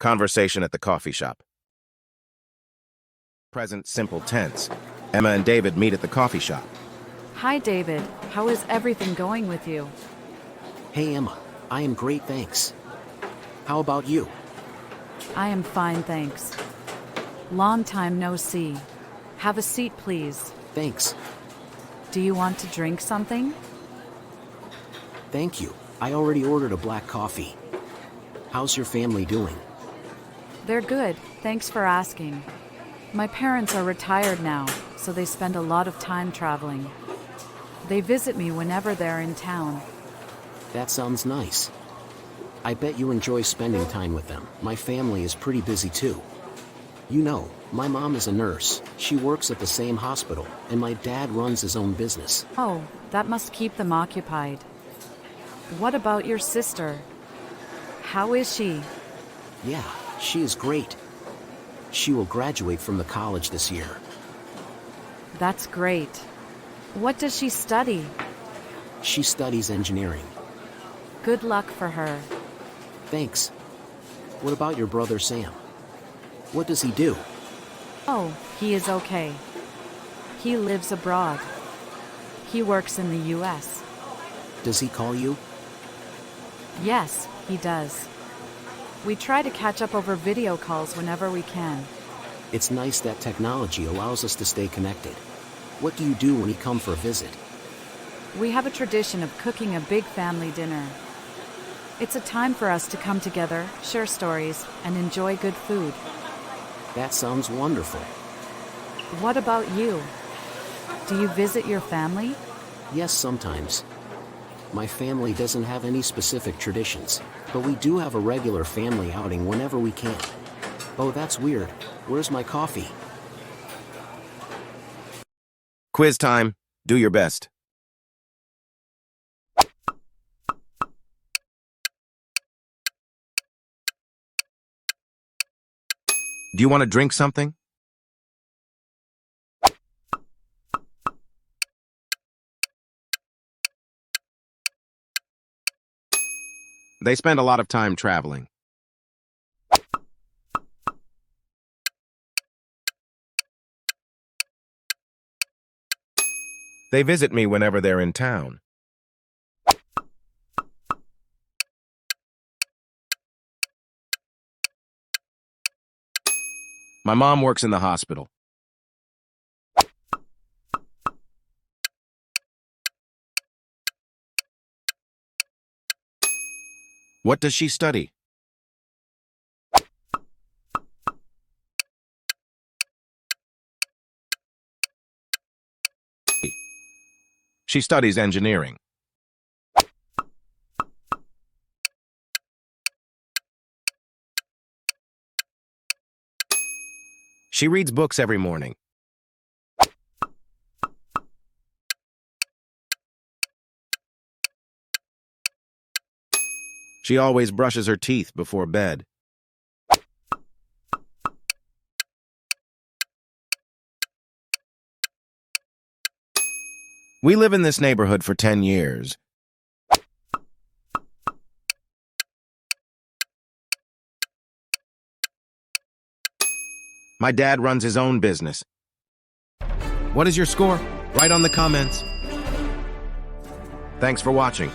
Conversation at the coffee shop. Present simple tense. Emma and David meet at the coffee shop. Hi, David. How is everything going with you? Hey, Emma. I am great, thanks. How about you? I am fine, thanks. Long time no see. Have a seat, please. Thanks. Do you want to drink something? Thank you. I already ordered a black coffee. How's your family doing? They're good, thanks for asking. My parents are retired now, so they spend a lot of time traveling. They visit me whenever they're in town. That sounds nice. I bet you enjoy spending time with them. My family is pretty busy too. You know, my mom is a nurse. She works at the same hospital, and my dad runs his own business. Oh, that must keep them occupied. What about your sister? How is she? Yeah, she is great. She will graduate from the college this year. That's great. What does she study? She studies engineering. Good luck for her. Thanks. What about your brother Sam? What does he do? Oh, he is okay. He lives abroad. He works in the US. Does he call you? Yes, he does. We try to catch up over video calls whenever we can. It's nice that technology allows us to stay connected. What do you do when you come for a visit? We have a tradition of cooking a big family dinner. It's a time for us to come together, share stories, and enjoy good food. That sounds wonderful. What about you? Do you visit your family? Yes, sometimes. My family doesn't have any specific traditions, but we do have a regular family outing whenever we can. Oh, that's weird. Where's my coffee? Quiz time. Do your best. Do you want to drink something? They spend a lot of time traveling. They visit me whenever they're in town. My mom works in the hospital. What does she study? She studies engineering. She reads books every morning. She always brushes her teeth before bed. We live in this neighborhood for 10 years. My dad runs his own business. What is your score? Write on the comments. Thanks for watching.